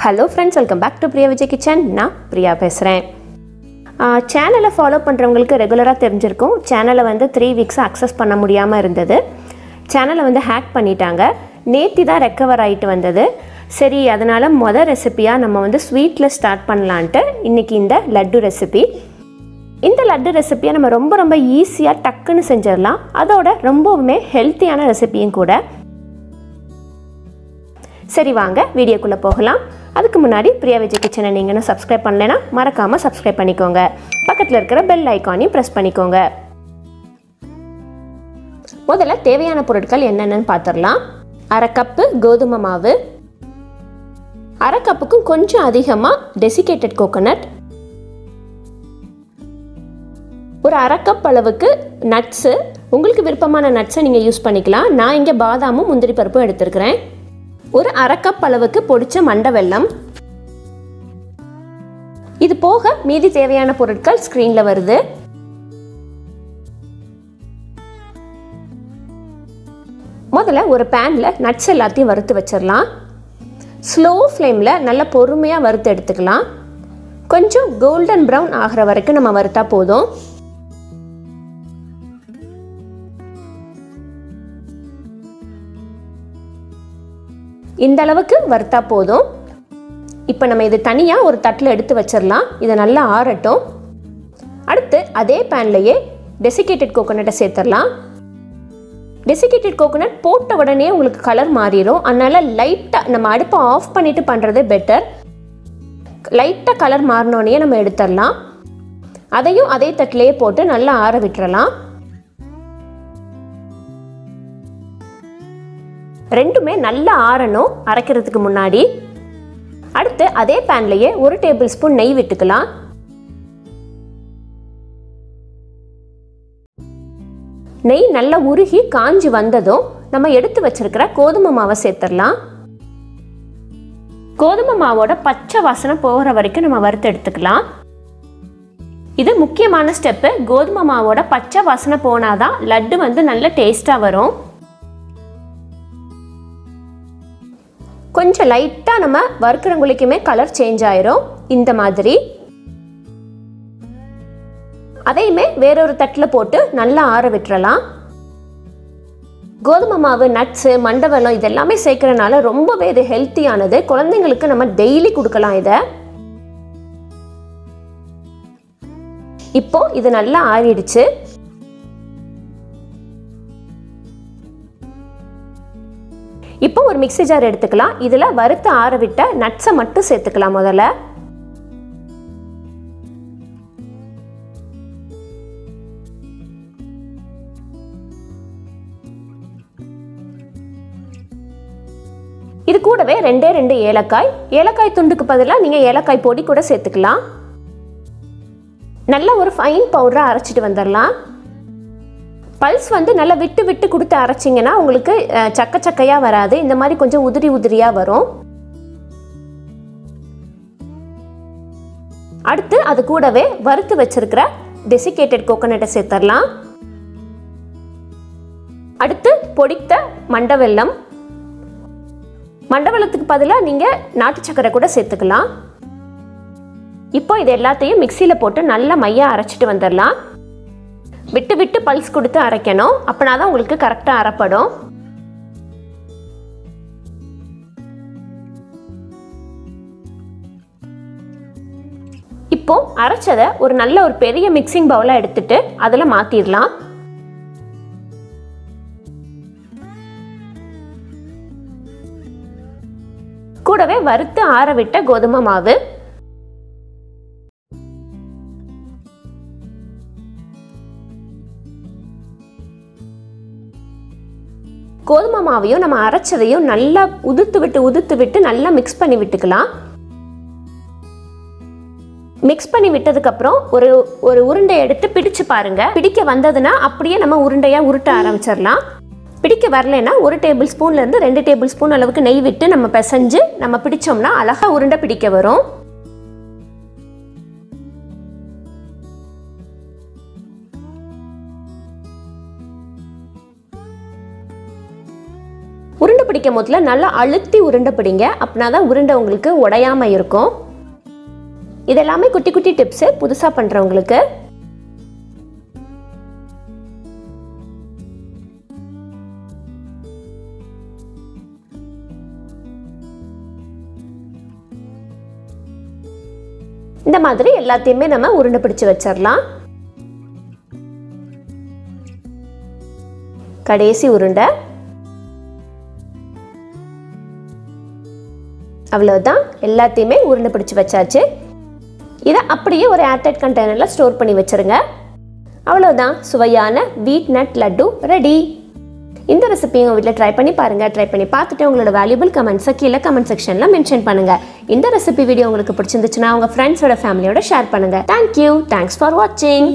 Hello friends, welcome back to priyavijaykitchen. நான் பிரியா பேசுகிறேன். சேனலை ஃபாலோ பண்ணுறவங்களுக்கு ரெகுலராக தெரிஞ்சிருக்கும். சேனலை வந்து 3 வீக்ஸ் அக்சஸ் பண்ண முடியாமல் இருந்தது. சேனலை வந்து ஹேக் பண்ணிட்டாங்க. நேற்று தான் ரெக்கவர் ஆகிட்டு வந்தது. சரி, அதனால் மொதல் ரெசிப்பியாக நம்ம வந்து ஸ்வீட்டில் ஸ்டார்ட் பண்ணலான்ட்டு இன்றைக்கி இந்த லட்டு ரெசிபி. இந்த லட்டு ரெசிப்பியை நம்ம ரொம்ப ஈஸியாக டக்குன்னு செஞ்சிடலாம். அதோட ரொம்பவுமே ஹெல்த்தியான ரெசிப்பியும் கூட. சரி, வாங்க வீடியோக்குள்ளே போகலாம். அதுக்கு முன்னாடி பிரியா விஜய் கிச்சனை நீங்கள் இன்னும் சப்ஸ்கிரைப் பண்ணலைன்னா மறக்காமல் சப்ஸ்கிரைப் பண்ணிக்கோங்க. பக்கத்தில் இருக்கிற பெல் ஐக்கானையும் ப்ரெஸ் பண்ணிக்கோங்க. முதல்ல தேவையான பொருட்கள் என்னென்னு பார்த்துடலாம். 1/2 கப்பு கோதுமை மாவு, 1/2 கப்புக்கும் கொஞ்சம் அதிகமாக டெசிகேட்டட் கோகோனட், ஒரு 1/2 கப் அளவுக்கு நட்ஸு. உங்களுக்கு விருப்பமான நட்ஸை நீங்கள் யூஸ் பண்ணிக்கலாம். நான் இங்கே பாதாமும் முந்திரி பருப்பும் எடுத்துருக்கிறேன். ஒரு 1/2 கப் அளவுக்கு பொடிச்ச மண்டை வெல்லம். இது போக மீதி தேவையான பொருட்கள் ஸ்கிரீன்ல வருது. முதல்ல ஒரு பேன்ல நட்ஸ் எல்லாத்தையும் வறுத்து வச்சிடலாம். ஸ்லோ ஃப்ளேம்ல நல்ல பொறுமையா வறுத்து எடுத்துக்கலாம். கொஞ்சம் கோல்டன் ப்ரௌன் ஆகிற வரைக்கும் நம்ம வறுத்தா போதும். இந்த அளவுக்கு வறுத்தா போதும். இப்போ நம்ம இது தனியாக ஒரு தட்டில் எடுத்து வச்சிடலாம். இதை நல்லா ஆறட்டும். அடுத்து அதே பேன்லையே டெசிகேட்டட் கோகோனட்டை சேர்த்துடலாம். டெசிகேட்டட் கோகோனட் போட்ட உடனே உங்களுக்கு கலர் மாறிடும். அதனால் லைட்டாக நம்ம அடுப்பை ஆஃப் பண்ணிவிட்டு பண்ணுறது பெட்டர். லைட்டாக கலர் மாறினோடனே நம்ம எடுத்துடலாம். அதையும் அதே தட்டிலேயே போட்டு நல்லா ஆற விட்டுறலாம். ரெண்டுமே நல்லா ஆறணும் அரைக்கிறதுக்கு முன்னாடி. அடுத்து அதே பேன்லையே 1 டேபிள் ஸ்பூன் நெய் விட்டுக்கலாம். நெய் நல்லா உருகி காஞ்சி வந்ததும் நம்ம எடுத்து வச்சிருக்கிற கோதுமை மாவை சேர்த்துடலாம். கோதுமை மாவோட பச்சை வாசனை போகிற வரைக்கும் நம்ம வறுத்து எடுத்துக்கலாம். இது முக்கியமான ஸ்டெப்பு. கோதுமை மாவோட பச்சை வாசனை போனாதான் லட்டு வந்து நல்ல டேஸ்டா வரும். கொஞ்சம் லைட்டாக நம்ம வறுக்கிறவங்களுக்குமே கலர் சேஞ்ச் ஆயிரும். இந்த மாதிரி அதையுமே வேறொரு தட்டில் போட்டு நல்லா ஆற விட்டுறலாம். கோதுமை மாவு, நட்ஸு, மண்டை வெல்லம் இதெல்லாமே சேர்க்கறனால ரொம்பவே இது ஹெல்த்தியானது. குழந்தைங்களுக்கு நம்ம டெய்லி கொடுக்கலாம் இதை. இப்போ இது நல்லா ஆறிடுச்சு. இப்போ ஒரு மிக்ஸி ஜார் எடுத்துக்கலாம். இதில் வறுத்து ஆற விட்ட நட்ஸை மட்டும் சேர்த்துக்கலாம். முதல்ல இது கூடவே 2 ஏலக்காய். ஏலக்காய் துண்டுக்கு பதிலாக நீங்கள் ஏலக்காய் பொடி கூட சேர்த்துக்கலாம். நல்ல ஒரு ஃபைன் பவுடரை அரைச்சிட்டு வந்துடலாம். பல்ஸ் வந்து நல்லா விட்டு விட்டு கொடுத்து அரைச்சிங்கன்னா உங்களுக்கு சக்கையாக வராது. இந்த மாதிரி கொஞ்சம் உதிரியாக வரும். அடுத்து அது கூடவே வறுத்து வச்சிருக்கிற டெசிகேட்டட் கோகோனட்டை சேர்த்துடலாம். அடுத்து பொடித்த மண்டை வெல்லம். மண்டை வெல்லத்துக்கு பதிலாக நீங்கள் நாட்டு சக்கரை கூட சேர்த்துக்கலாம். இப்போ இது எல்லாத்தையும் மிக்சியில் போட்டு நல்லா மையா அரைச்சிட்டு வந்துடலாம். விட்டு விட்டு பல்ஸ் கொடுத்து அரைக்கணும். அப்படின்னா தான் உங்களுக்கு கரெக்டாக அரைப்படும். இப்போ அரைச்சதை ஒரு நல்ல ஒரு பெரிய மிக்சிங் பவுலாக எடுத்துட்டு அதில் மாற்றிடலாம். கூடவே வறுத்து ஆற விட்ட கோதுமை மாவு, கோதுமை மாவையும் நம்ம அரைச்சதையும் நல்லா உதுத்து விட்டு நல்லா மிக்ஸ் பண்ணி விட்டுக்கலாம். மிக்ஸ் பண்ணி விட்டதுக்கு அப்புறம் ஒரு உருண்டை எடுத்து பிடிச்சு பாருங்க. பிடிக்க வந்ததுன்னா அப்படியே நம்ம உருண்டையா உருட்ட ஆரம்பிச்சிடலாம். பிடிக்க வரலைன்னா 1 டேபிள் ஸ்பூன்ல இருந்து 2 டேபிள் ஸ்பூன் அளவுக்கு நெய் விட்டு நம்ம பிசைஞ்சு நம்ம பிடிச்சோம்னா அழகா உருண்டை பிடிக்க வரும். உருண்டை பிடிக்கும் போதுல நல்லா அழுத்தி உருண்டை பிடிங்க. அப்படின்னா தான் உருண்டை உங்களுக்கு உடையாம இருக்கும். இதெல்லாமே குட்டி குட்டி டிப்ஸ் புதுசா பண்றவங்களுக்கு. இந்த மாதிரி எல்லாத்தையுமே நம்ம உருண்டை பிடிச்சு வச்சிடலாம். கடைசி உருண்டை. அவ்வளவுதான், எல்லாத்தையுமே உருண்டை பிடிச்சு வச்சாச்சு. இதை அப்படியே ஒரு ஏர்டைட் கண்டெய்னர்ல ஸ்டோர் பண்ணி வச்சிருங்க. அவ்வளவுதான், சுவையான வீட் நட் லட்டு ரெடி. இந்த ரெசிபி உங்கள் வீட்டில் ட்ரை பண்ணி பாருங்க. ட்ரை பண்ணி பார்த்துட்டு உங்களோட வேல்யூபிள் கமெண்ட்ஸை கீழே கமெண்ட் செக்ஷனில் மென்ஷன் பண்ணுங்க. இந்த ரெசிபி வீடியோ உங்களுக்கு பிடிச்சிருந்துச்சுன்னா உங்கள் ஃப்ரெண்ட்ஸோட ஃபேமிலியோட ஷேர் பண்ணுங்க. தேங்க்யூ. தேங்க்ஸ் ஃபார் வாட்சிங்.